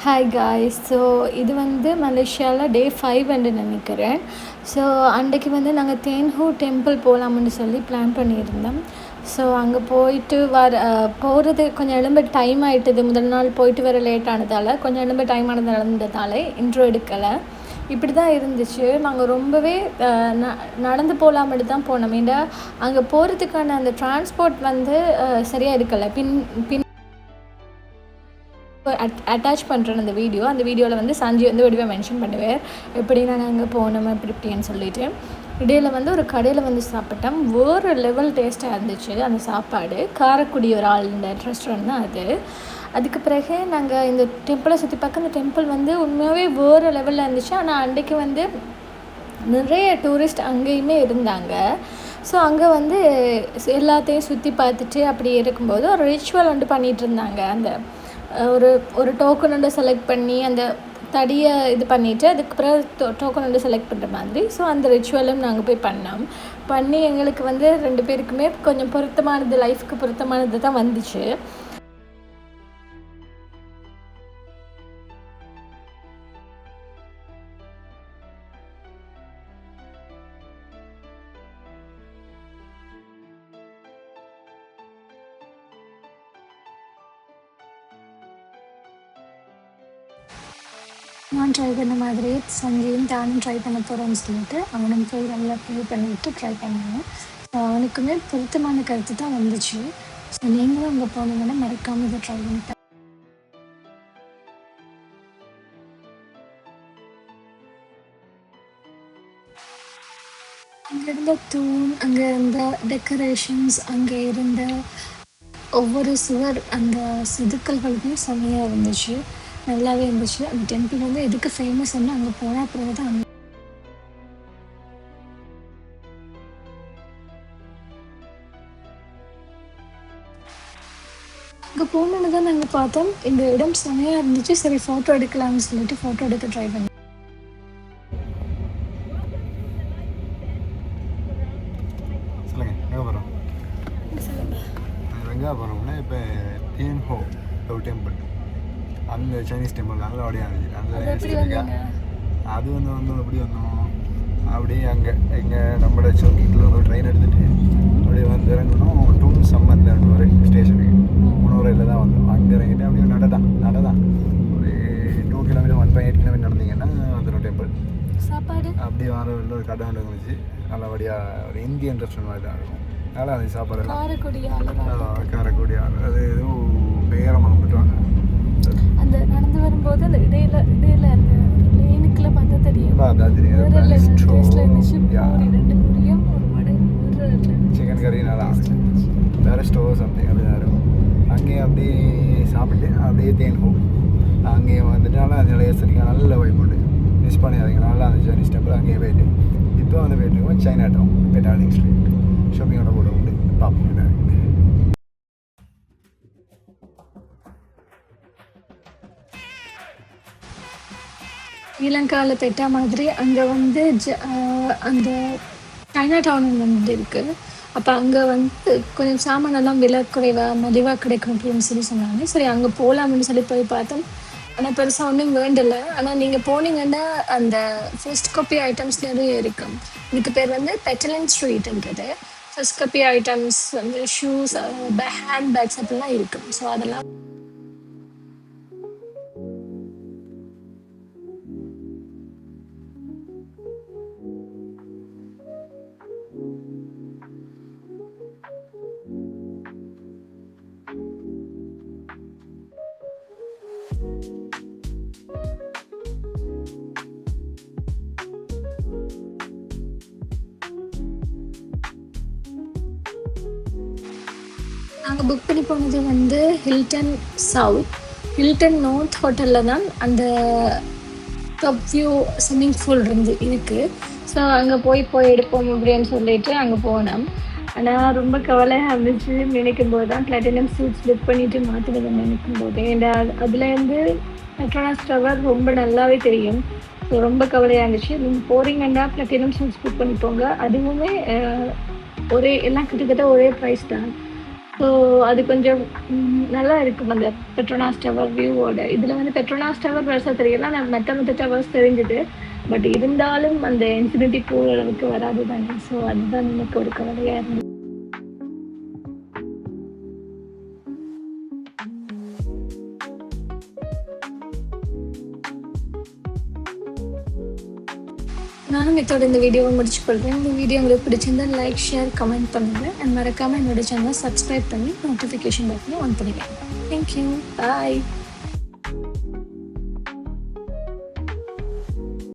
Hi guys. So இது வந்து மலேசியாவில் டே 5 நினைக்கிறேன். ஸோ அன்றைக்கு வந்து நாங்கள் தேன்ஹூ டெம்பிள் போகலாம்னு சொல்லி பிளான் பண்ணியிருந்தோம். ஸோ அங்கே போயிட்டு போகிறது கொஞ்சம் எழும்ப டைம் ஆகிட்டுது. முதல் நாள் போயிட்டு வர லேட் ஆனதால் கொஞ்சம் எழும்ப டைம் நடந்ததால இன்ட்ரோ எடுக்கலை. இப்படி தான் இருந்துச்சு. நாங்கள் ரொம்பவே நடந்து போகலாமட்டு தான் போனோம். ஏன்னா அங்கே போகிறதுக்கான அந்த டிரான்ஸ்போர்ட் வந்து சரியாக இருக்கலை. பின் அட்டாச் பண்ணுறேன் அந்த வீடியோவில் வந்து சஞ்சி வந்து வடிவாக மென்ஷன் பண்ணுவேன் எப்படி நாங்கள் அங்கே போனோம் இப்படின்னு சொல்லிட்டு. இடையில் வந்து ஒரு கடையில் வந்து சாப்பிட்டோம். வேறு லெவல் டேஸ்ட்டாக இருந்துச்சு அந்த சாப்பாடு. காரக்குடி ஒரு இந்த ரெஸ்டாரண்ட் தான் அது. அதுக்கு பிறகு நாங்கள் இந்த டெம்பிளை சுற்றி பார்க்க அந்த டெம்பிள் வந்து உண்மையாகவே வேறு லெவலில் இருந்துச்சு. ஆனால் அன்றைக்கு வந்து நிறைய டூரிஸ்ட் அங்கேயுமே இருந்தாங்க. ஸோ அங்கே வந்து எல்லாத்தையும் சுற்றி பார்த்துட்டு அப்படி இருக்கும்போது ஒரு ரிச்சுவல் வந்து பண்ணிகிட்டு இருந்தாங்க. அந்த ஒரு டோக்கன் வந்து செலக்ட் பண்ணி அந்த தடியை இது பண்ணிவிட்டு அதுக்கப்புறம் டோக்கன் வந்து செலக்ட் பண்ணுற மாதிரி. ஸோ அந்த ரிச்சுவலும் நாங்கள் போய் பண்ணி எங்களுக்கு வந்து 2 பேருக்குமே கொஞ்சம் பொருத்தமானது, லைஃப்க்கு பொருத்தமானது தான் வந்துச்சு. நான் ட்ரை பண்ண மாதிரி சஞ்சயும் தானும் ட்ரை பண்ண போகிறோன்னு சொல்லிட்டு அவனும் போய் நல்லா ப்ளே பண்ணிவிட்டு ட்ரை பண்ணாங்க. ஸோ அவனுக்குமே பொருத்தமான கருத்து தான் வந்துச்சு. ஸோ நீங்களும் அங்கே போனீங்கன்னா மறக்காமல் இதை ட்ரை பண்ணிட்டேன். அங்கே இருந்த தூண், அங்கே இருந்த டெக்கரேஷன்ஸ், அங்கே இருந்த ஒவ்வொரு சுவர் அந்த செதுக்கல்களுமே செம்மையாக இருந்துச்சு, நல்லாவே இருந்துச்சு. அந்த டெம்பிள் வந்து எதுக்கு ஃபேமஸ்ன்னு அங்கே போன பிறகு தான் அங்கே போகணுன்னு தான் நாங்கள் பார்த்தோம். இந்த இடம் செம்மையாக இருந்துச்சு. சரி ஃபோட்டோ எடுக்கலாம்னு சொல்லிட்டு ஃபோட்டோ எடுக்க ட்ரை பண்ணி. போகிறோம்னா இப்போ தேன்ஹோ ஒரு டெம்பிள், அந்த சைனீஸ் டெம்பிள் நல்ல அப்படியே இருந்துச்சு. அந்த அது வந்து எப்படி வந்தோம் அப்படியே அங்கே நம்மளோட சோக்கிங்கில் ஒரு ட்ரெயின் எடுத்துகிட்டு அப்படியே வந்து இறங்கணும். டூன் சம்மந்த ஒரு ஸ்டேஷனுக்கு முன்னூரில் தான் வந்தோம். அங்கே இறங்கிட்டு அப்படியே நடதான் ஒரு 2 கிலோமீட்டர் 1.8 கிலோமீட்டர் நடந்தீங்கன்னா வந்துடும் டெம்பிள். சாப்பாடு அப்படியே வர வெளில ஒரு கடை ஒன்று இருந்துச்சு. நல்லபடியாக ஒரு இந்தியன் ரெஸ்டாரண்ட் மாதிரி தான் இருக்கும். நல்லா இருந்துச்சு சாப்பாடு. காரக்குடி ஆள் அது எதுவும் பேரை மறந்துட்டுவாங்க. அந்த நடந்து வரும்போது அந்த இடையில அந்த லேனுக்குள்ள பார்த்தா தெரியும். சிக்கன் கறி நல்லா இருந்துச்சு. வேறு ஸ்டோர் சம்திங் அப்படி தான் இருக்கும். அங்கேயே அப்படியே சாப்பிட்டு அப்படியே தேன்ஹோ அங்கேயே வந்துட்டு நல்லா நிறைய சரிங்க நல்ல வைப்புண்டு. மிஸ் பண்ணியாதீங்க. நல்லா இருந்துச்சு சைனீஸ் டெம்பிள். அங்கேயே போயிட்டு இப்போ வந்து போயிட்டு சைனா டவுன் பெட்டாலிங் ஸ்ட்ரீட் ஷாப்பிங்கோட கூட உண்டு பார்ப்போம். ஸ்ரீலங்காவில் பெட்டா மாதிரி அங்கே வந்து அந்த சைனா டவுன் வந்து இருக்குது. அப்போ அங்கே வந்து கொஞ்சம் சாமானெல்லாம் விலை குறைவாக மலிவாக கிடைக்கும் அப்படின்னு சொல்லி சொன்னாங்க. சரி அங்கே போகலாம்னு சொல்லி போய் பார்த்தோம். ஆனால் பெருசாக ஒன்றும் வேண்டலை. ஆனால் நீங்கள் போனீங்கன்னா அந்த ஃபர்ஸ்ட் காப்பி ஐட்டம்ஸ் நிறைய இருக்கும். இதுக்கு பேர் வந்து பெட்டலின் ஸ்ட்ரீட்ன்றது. ஃபர்ஸ்ட் காப்பி ஐட்டம்ஸ் வந்து ஷூஸ், ஹேண்ட் பேக்ஸ் அப்படிலாம் இருக்கும். ஸோ அதெல்லாம் நாங்கள் புக் பண்ணி போனது வந்து ஹில்டன் ஹில்டன் நார்த் ஹோட்டலில் தான் அந்த டாப் வியூ ஸ்விம்மிங் பூல் இருக்குது. ஸோ அங்கே போய் எடுப்போம் அப்படின்னு சொல்லிட்டு அங்கே போனோம். ஆனால் ரொம்ப கவலையாக இருந்துச்சு நினைக்கும் போது தான். பிளாட்டினம் சீட்ஸ் புக் பண்ணிவிட்டு மாற்றினது நினைக்கும் போது ஏன்னா அதுலேருந்து பெட்ரோனாஸ் டவர் ரொம்ப நல்லாவே தெரியும். ஸோ ரொம்ப கவலையாக இருந்துச்சு. நீங்கள் போகிறீங்கன்னா பிளாட்டினம் சீட்ஸ் புக் பண்ணி போங்க. அதுவுமே எல்லாம் கிட்டத்தட்ட ஒரே ப்ரைஸ் தான். ஸோ அது கொஞ்சம் நல்லா இருக்கும் அந்த பெட்ரோனாஸ் டவர் வியூவோட. இதில் வந்து பெட்ரோனாஸ் டவர் பெருசாக தெரியல, நான் மற்ற டவர்ஸ் தெரிஞ்சுது. பட் இருந்தாலும் அந்த இன்ஃபினிட்டி பூல் அளவுக்கு வராது தானே. ஸோ அதுதான் எனக்கு ஒரு கவலையாக இருந்தது. நானும் இதோட இந்த வீடியோவை முடிச்சு கொள்கிறேன். இந்த வீடியோ உங்களுக்கு பிடிச்சிருந்தா லைக், ஷேர், கமெண்ட் பண்ணுங்கள். அண்ட் மறக்காமல் என்னோட சேனலை சப்ஸ்கிரைப் பண்ணி நோட்டிஃபிகேஷன் பட்டனை ஆன் பண்ணிடுங்க. தேங்க்யூ, பாய்.